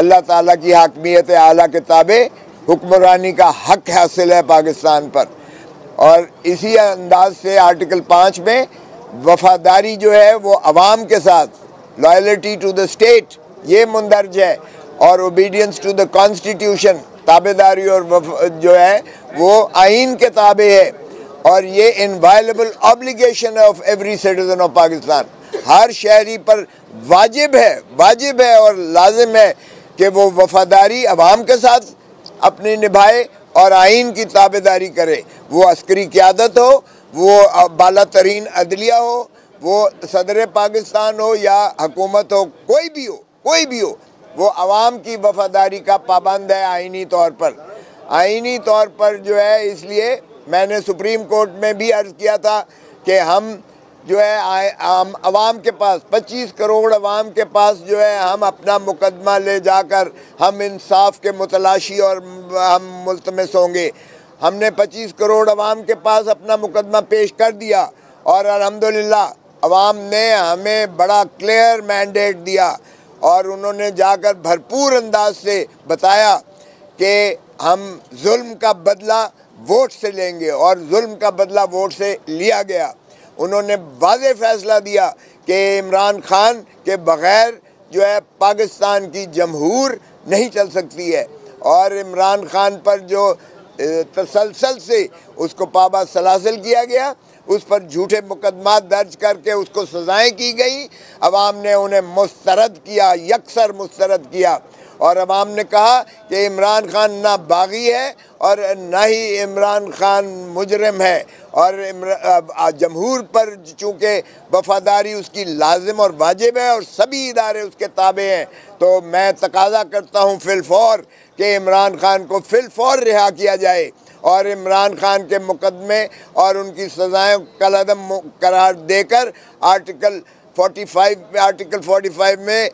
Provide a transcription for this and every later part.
अल्लाह ताला की हाकमियत आला के ताबे हुक्मरानी का हक हासिल है पाकिस्तान पर। और इसी अंदाज से आर्टिकल 5 में वफादारी जो है वो अवाम के साथ, लॉयल्टी टू द स्टेट, ये मुंदरज है, और ओबीडियंस टू द कॉन्स्टिट्यूशन, ताबेदारी और जो है वो आइन के ताबे है। और ये inviolable obligation of every citizen of Pakistan, हर शहरी पर वाजिब है और लाजिम है कि वो वफादारी अवाम के साथ अपनी निभाए और आइन की ताबेदारी करे। वो अस्करी क़यादत हो, वो बाला तरीन अदलिया हो, वो सदर पाकिस्तान हो या हुकूमत हो, कोई भी हो, वो अवाम की वफादारी का पाबंद है आइनी तौर पर जो है। इसलिए मैंने सुप्रीम कोर्ट में भी अर्ज़ किया था कि हम जो है अवाम के पास 25 करोड़ अवाम के पास जो है हम अपना मुकदमा ले जाकर हम इंसाफ के मुतलाशी और हम मुल्तमस होंगे। हमने 25 करोड़ अवाम के पास अपना मुकदमा पेश कर दिया और अल्हम्दुलिल्लाह अवाम ने हमें बड़ा क्लियर मैंडेट दिया और उन्होंने जाकर भरपूर अंदाज से बताया कि हम जुल्म का बदला वोट से लेंगे, और जुल्म का बदला वोट से लिया गया। उन्होंने वाज़ेह फैसला दिया कि इमरान खान के बग़ैर जो है पाकिस्तान की जमहूर नहीं चल सकती है, और इमरान खान पर जो तसलसल से उसको पाबंद सलासिल किया गया, उस पर झूठे मुकदमात दर्ज करके उसको सज़ाएँ की गई। अवाम ने उन्हें मुस्तरद किया, यकसर मुस्तरद किया, और अवाम ने कहा कि इमरान खान ना बागी है और ना ही इमरान खान मुजरिम है, और जमहूर पर चूँकि वफादारी उसकी लाजिम और वाजिब है और सभी इदारे उसके ताबे हैं, तो मैं तकाजा करता हूँ फिलफौर कि इमरान खान को फिलफौर रिहा किया जाए और इमरान खान के मुकदमे और उनकी सज़ाएँ कलअदम करार देकर आर्टिकल 45 में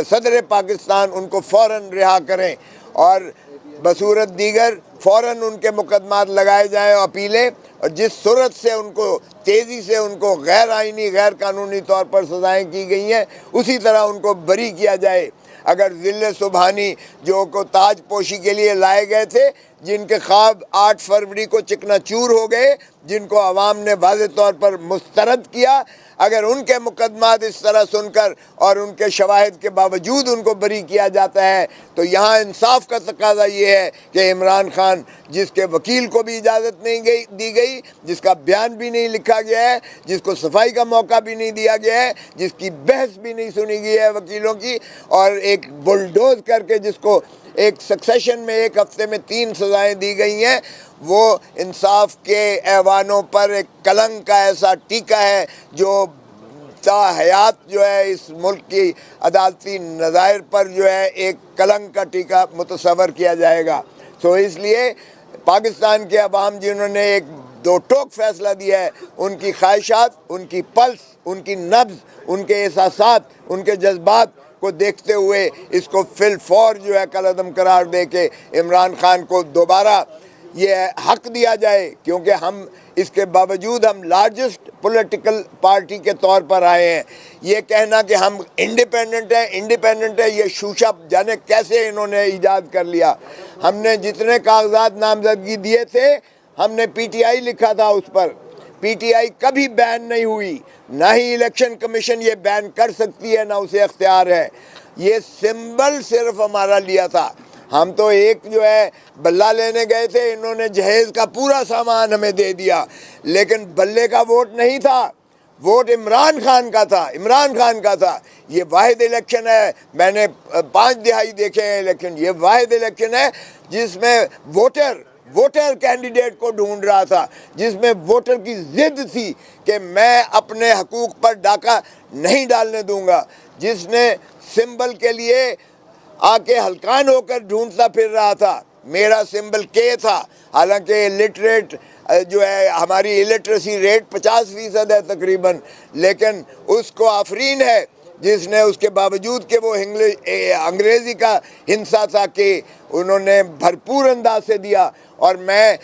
सदर पाकिस्तान उनको फ़ौरन रिहा करें, और बसूरत दीगर फ़ौरन उनके मुकदमात लगाए जाएँ, अपीलें, और जिस सूरत से उनको तेज़ी से उनको गैर आइनी गैर कानूनी तौर पर सज़ाएँ की गई हैं उसी तरह उनको बरी किया जाए। अगर ज़िले सुबहानी जो को ताज पोशी के लिए लाए गए थे, जिनके ख्वाब 8 फरवरी को चिकनाचूर हो गए, जिनको अवाम ने वाज़ेह तौर पर मुस्तरद किया, अगर उनके मुकदमात इस तरह सुनकर और उनके शवाहिद के बावजूद उनको बरी किया जाता है, तो यहाँ इंसाफ का तकाजा ये है कि इमरान खान, जिसके वकील को भी इजाज़त नहीं दी गई, जिसका बयान भी नहीं लिखा गया है, जिसको सफाई का मौका भी नहीं दिया गया है, जिसकी बहस भी नहीं सुनी गई है वकीलों की, और एक बुलडोज करके जिसको एक सक्सेशन में 1 हफ्ते में 3 सज़ाएँ दी गई हैं, वो इंसाफ के ऐवानों पर एक कलंक का ऐसा टीका है जो हयात जो है इस मुल्क की अदालती नज़ायर पर जो है एक कलंक का टीका मुतसव्वर किया जाएगा। तो इसलिए पाकिस्तान के अवाम जिन्होंने एक दो टोक फैसला दिया है, उनकी ख्वाहिशात, उनकी पल्स, उनकी नब्ज़, उनके एहसासात, उनके जज्बात को देखते हुए इसको फिलफौर जो है कलअदम करार दे के इमरान खान को दोबारा ये हक दिया जाए, क्योंकि हम इसके बावजूद हम लार्जेस्ट पॉलिटिकल पार्टी के तौर पर आए हैं। ये कहना कि हम इंडिपेंडेंट है, ये शूशा जाने कैसे इन्होंने ईजाद कर लिया। हमने जितने कागजात नामजदगी दिए थे, हमने PTI लिखा था उस पर। PTI कभी बैन नहीं हुई, ना ही इलेक्शन कमीशन ये बैन कर सकती है, ना उसे अख्तियार है। ये सिंबल सिर्फ हमारा लिया था। हम तो एक जो है बल्ला लेने गए थे, इन्होंने जहेज़ का पूरा सामान हमें दे दिया, लेकिन बल्ले का वोट नहीं था, वोट इमरान खान का था। ये वाहिद इलेक्शन है, मैंने 5 दिहाई देखे हैं इलेक्शन, ये वाहिद इलेक्शन है जिसमें वोटर कैंडिडेट को ढूंढ रहा था, जिसमें वोटर की जिद थी कि मैं अपने हकूक़ पर डाका नहीं डालने दूंगा, जिसने सिंबल के लिए आके हलकान होकर ढूंढता फिर रहा था। मेरा सिंबल K था, हालांकि इलिटरेट जो है हमारी इलिटरेसी रेट 50% है तकरीबन, लेकिन उसको आफरीन है जिसने उसके बावजूद कि वो अंग्रेज़ी का हिंसा था कि उन्होंने भरपूर अंदाज से दिया। और मैं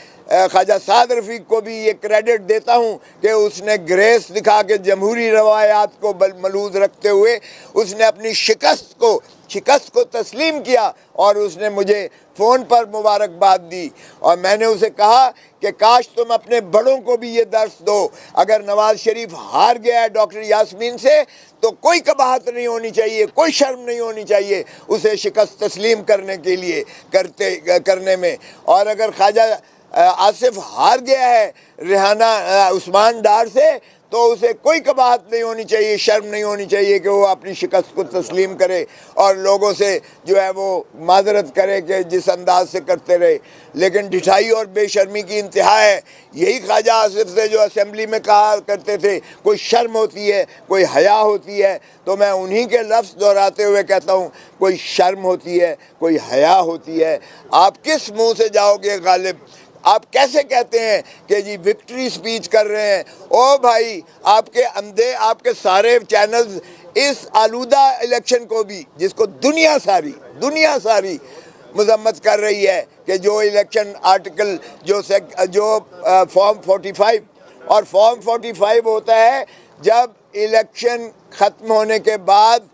ख्वाजा साद रफ़ीक को भी ये क्रेडिट देता हूँ कि उसने ग्रेस दिखा के जमहूरी रवायात को मलूज़ रखते हुए उसने अपनी शिकस्त को शिकस्त को तस्लीम किया और उसने मुझे फ़ोन पर मुबारकबाद दी। और मैंने उसे कहा कि काश तुम अपने बड़ों को भी ये दर्स दो, अगर नवाज शरीफ हार गया है डॉक्टर यास्मीन से तो कोई कबाहत नहीं होनी चाहिए, कोई शर्म नहीं होनी चाहिए उसे शिकस्त तस्लीम करने के लिए करने में। और अगर ख्वाजा आसिफ हार गया है रेहाना उस्मान डार से तो उसे कोई कबाहत नहीं होनी चाहिए, शर्म नहीं होनी चाहिए कि वो अपनी शिकस्त को तस्लीम करे और लोगों से जो है वो माजरत करे कि जिस अंदाज से करते रहे। लेकिन ढिठाई और बेशर्मी की इंतहा है। यही ख्वाजा आसिफ से जो असेंबली में कहा करते थे कोई शर्म होती है, कोई हया होती है, तो मैं उन्हीं के लफ्ज़ दोहराते हुए कहता हूँ कोई शर्म होती है, कोई हया होती है। आप किस मुँह से जाओगे गालिब? आप कैसे कहते हैं कि जी विक्ट्री स्पीच कर रहे हैं? ओ भाई, आपके अंधे, आपके सारे चैनल्स इस आलूदा इलेक्शन को भी, जिसको दुनिया सारी मजम्मत कर रही है कि जो इलेक्शन आर्टिकल जो फॉर्म 45 और फॉर्म 45 होता है जब इलेक्शन ख़त्म होने के बाद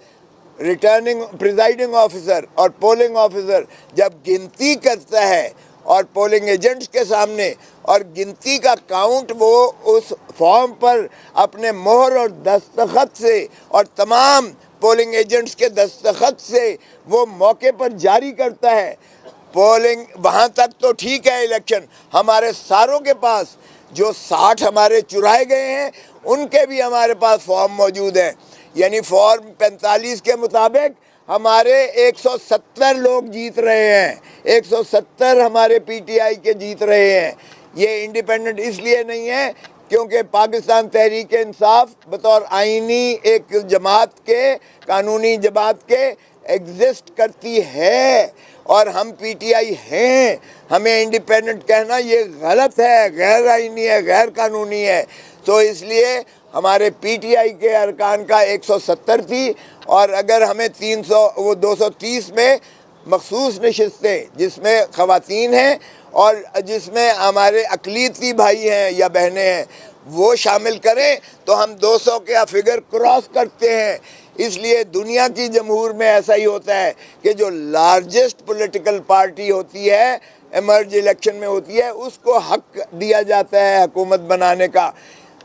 रिटर्निंग प्रिजाइडिंग ऑफिसर और पोलिंग ऑफिसर जब गिनती करता है और पोलिंग एजेंट्स के सामने और गिनती का काउंट वो उस फॉर्म पर अपने मोहर और दस्तखत से और तमाम पोलिंग एजेंट्स के दस्तखत से वो मौके पर जारी करता है। पोलिंग वहाँ तक तो ठीक है, इलेक्शन हमारे सारों के पास जो 60 हमारे चुराए गए हैं उनके भी हमारे पास फॉर्म मौजूद हैं। यानी फॉर्म 45 के मुताबिक हमारे 170 लोग जीत रहे हैं, 170 हमारे पीटीआई के जीत रहे हैं। ये इंडिपेंडेंट इसलिए नहीं है क्योंकि पाकिस्तान तहरीक इंसाफ बतौर आईनी एक जमात के, कानूनी जमात के एग्जिस्ट करती है और हम पीटीआई हैं। हमें इंडिपेंडेंट कहना ये गलत है, गैर आईनी है, गैर कानूनी है। तो इसलिए हमारे पीटीआई के अरकान का 170 थी और अगर हमें 230 में मखसूस नशिस्तें जिसमें ख़वातीन हैं और जिसमें हमारे अक़लीती भाई हैं या बहनें हैं वो शामिल करें तो हम 200 के फिगर क्रॉस करते हैं। इसलिए दुनिया की जमहूर में ऐसा ही होता है कि जो लार्जेस्ट पॉलिटिकल पार्टी होती है एमर्ज इलेक्शन में होती है उसको हक दिया जाता है हुकूमत बनाने का।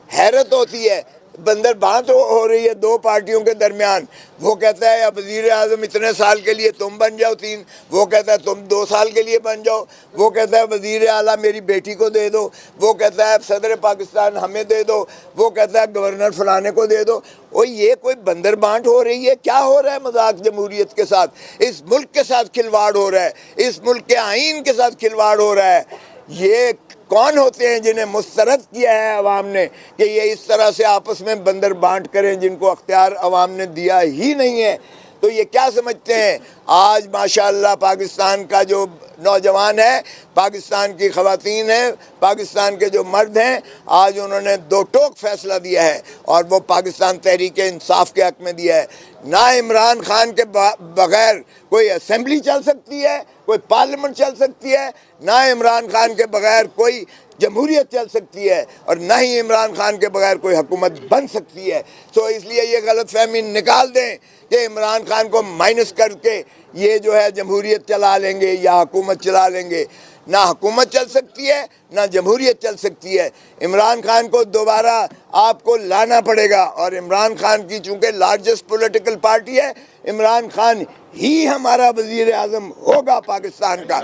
हैरत होती है, बंदर बात हो रही है दो पार्टियों के दरमियान। वो कहता है अब वज़ीर आज़म इतने साल के लिए तुम बन जाओ 3, वो कहता है तुम 2 साल के लिए बन जाओ, वो कहता है वज़ीर आला मेरी बेटी को दे दो, वो कहता है सदर पाकिस्तान हमें दे दो, वो कहता है गवर्नर फलाने को दे दो। और ये कोई बंदर बांट हो रही है? क्या हो रहा है? मजाक जमहूरियत के साथ, इस मुल्क के साथ खिलवाड़ हो रहा है, इस मुल्क के आइन के साथ खिलवाड़ हो रहा है। ये कौन होते हैं जिन्हें मुस्तरद किया है अवाम ने कि ये इस तरह से आपस में बंदर बांट करें जिनको अख्तियार अवाम ने दिया ही नहीं है? तो ये क्या समझते हैं? आज माशाअल्लाह पाकिस्तान का जो नौजवान है, पाकिस्तान की ख़वातीन हैं, पाकिस्तान के जो मर्द हैं, आज उन्होंने 2 टोक फैसला दिया है और वो पाकिस्तान तहरीक इंसाफ के हक़ में दिया है। ना इमरान खान के बग़ैर कोई असेंबली चल सकती है, कोई पार्लियामेंट चल सकती है, ना इमरान खान के बग़ैर कोई जमहूरियत चल सकती है और ना ही इमरान खान के बग़ैर कोई हुकूमत बन सकती है। तो इसलिए ये गलतफहमी निकाल दें कि इमरान खान को माइनस करके ये जो है जमहूरियत चला लेंगे या हुकूमत चला लेंगे। ना हुकूमत चल सकती है ना जमहूरियत चल सकती है। इमरान खान को दोबारा आपको लाना पड़ेगा और इमरान खान की चूँकि लार्जेस्ट पॉलिटिकल पार्टी है, इमरान खान ही हमारा वज़ीर आज़म होगा पाकिस्तान का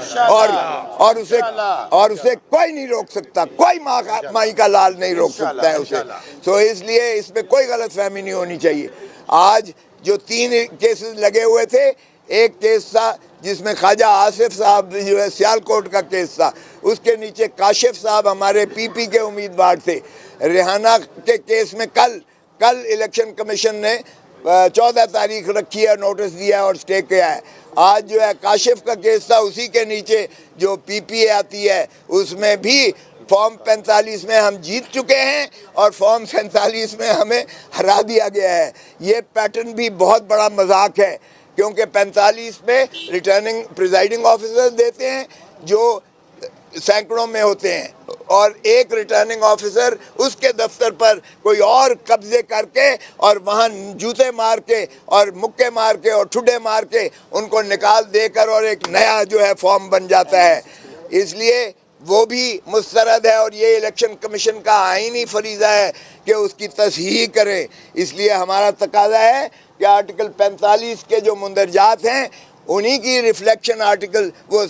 और उसे कोई नहीं रोक सकता, कोई माई का लाल नहीं रोक सकता है उसे। तो इसलिए इसमें कोई गलत फहमी नहीं होनी चाहिए। आज जो 3 केसेस लगे हुए थे, एक केस था जिसमें ख्वाजा आसिफ साहब जो है सियालकोट का केस था, उसके नीचे काशिफ साहब हमारे पीपी के उम्मीदवार थे। रेहाना के केस में कल इलेक्शन कमीशन ने 14 तारीख रखी है, नोटिस दिया है और स्टे किया है। आज जो है काशिफ का केस था, उसी के नीचे जो पीपीए आती है उसमें भी फॉर्म 45 में हम जीत चुके हैं और फॉर्म 47 में हमें हरा दिया गया है। ये पैटर्न भी बहुत बड़ा मजाक है क्योंकि 45 में रिटर्निंग प्रिजाइडिंग ऑफिसर देते हैं जो सैकड़ों में होते हैं और एक रिटर्निंग ऑफिसर उसके दफ्तर पर कोई और कब्जे करके और वहाँ जूते मार के और मुक्के मार के और ठुड्डे मार के उनको निकाल देकर और एक नया जो है फॉर्म बन जाता है। इसलिए वो भी मुस्तरद है और ये इलेक्शन कमीशन का आईनी फरीज़ा है कि उसकी तस्हीह करें। इसलिए हमारा तकाजा है कि आर्टिकल 45 के जो मुंदरजात हैं उन्हीं की रिफ्लेक्शन आर्टिकल वो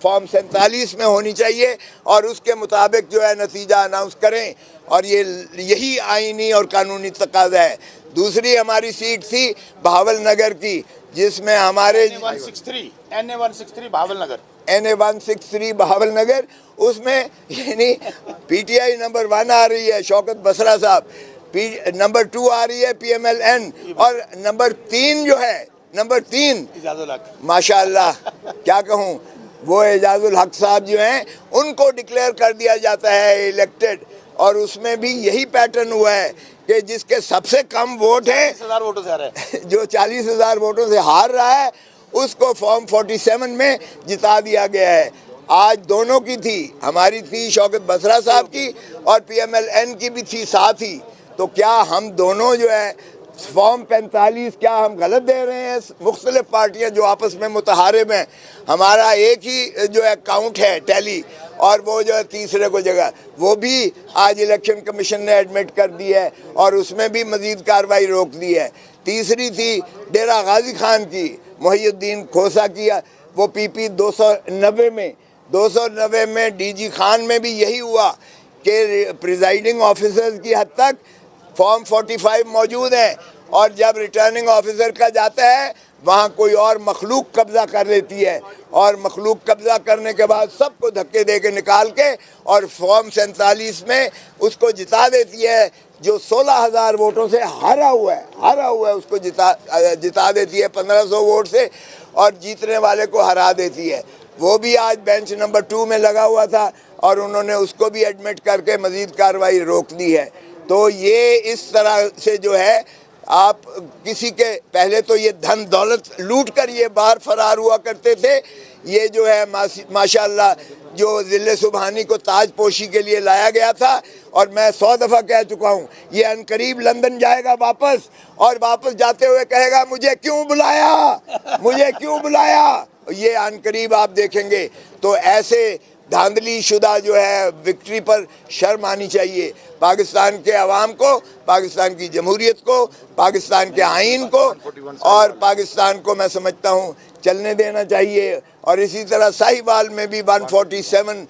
फॉर्म 47 में होनी चाहिए और उसके मुताबिक जो है नतीजा अनाउंस करें और यही आईनी और कानूनी तकाजा है। दूसरी हमारी सीट थी बहावल नगर की, जिसमें हमारे NA 163 बहावल नगर, उसमें यानी PTI नंबर 1 आ रही है शौकत बसरा साहब, नंबर 2 आ रही है PMLN और नंबर 3 जो है नंबर 3 माशाअल्लाह क्या कहूँ, वो एजाजुल हक साहब जो हैं उनको डिक्लेयर कर दिया जाता है इलेक्टेड। और उसमें भी यही पैटर्न हुआ है कि जिसके सबसे कम वोट है 40,000 वोटों से हारा है, जो 40,000 वोटों से हार रहा है, उसको फॉर्म 47 में जिता दिया गया है। आज दोनों की थी, हमारी थी शौकत बसरा साहब की और PMLN की भी थी साथ ही। तो क्या हम दोनों जो है फॉर्म 45 क्या हम गलत दे रहे हैं? मुख्तलिफ पार्टियां जो आपस में मुतहारिब हैं, हमारा एक ही जो है काउंट है टैली और वो जो है तीसरे को जगह, वो भी आज इलेक्शन कमीशन ने एडमिट कर दी है और उसमें भी मजीद कार्रवाई रोक दी है। तीसरी थी डेरा गाजी खान की, मोहिउद्दीन खोसा की, वो PP 290 में DG खान में भी यही हुआ कि प्रिजाइडिंग ऑफिसर्स की हद तक फॉर्म 45 मौजूद है और जब रिटर्निंग ऑफिसर का जाता है वहाँ कोई और मखलूक कब्जा कर लेती है और मखलूक कब्जा करने के बाद सबको धक्के दे के निकाल के और फॉर्म 47 में उसको जिता देती है। जो 16,000 वोटों से हारा हुआ है उसको जिता देती है 1500 वोट से और जीतने वाले को हरा देती है। वो भी आज बेंच नंबर 2 में लगा हुआ था और उन्होंने उसको भी एडमिट करके मजीद कार्रवाई रोक दी है। तो ये इस तरह से जो है आप किसी के पहले तो ये धन दौलत लूट कर ये बाहर फरार हुआ करते थे, ये जो है माशाअल्लाह जो ज़िले सुबहानी को ताज पोशी के लिए लाया गया था और मैं 100 दफ़ा कह चुका हूँ ये अनकरीब लंदन जाएगा वापस और वापस जाते हुए कहेगा मुझे क्यों बुलाया, ये अनकरीब आप देखेंगे। तो ऐसे धांधली शुदा जो है विक्ट्री पर शर्म आनी चाहिए। पाकिस्तान के अवाम को, पाकिस्तान की जमहूरियत को, पाकिस्तान के आइन को और पाकिस्तान को मैं समझता हूँ चलने देना चाहिए। और इसी तरह साहिवाल में भी 141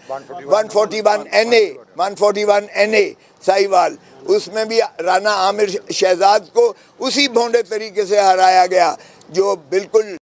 NA साहिवाल, उसमें भी राना आमिर शहजाद को उसी भोंडे तरीके से हराया गया जो बिल्कुल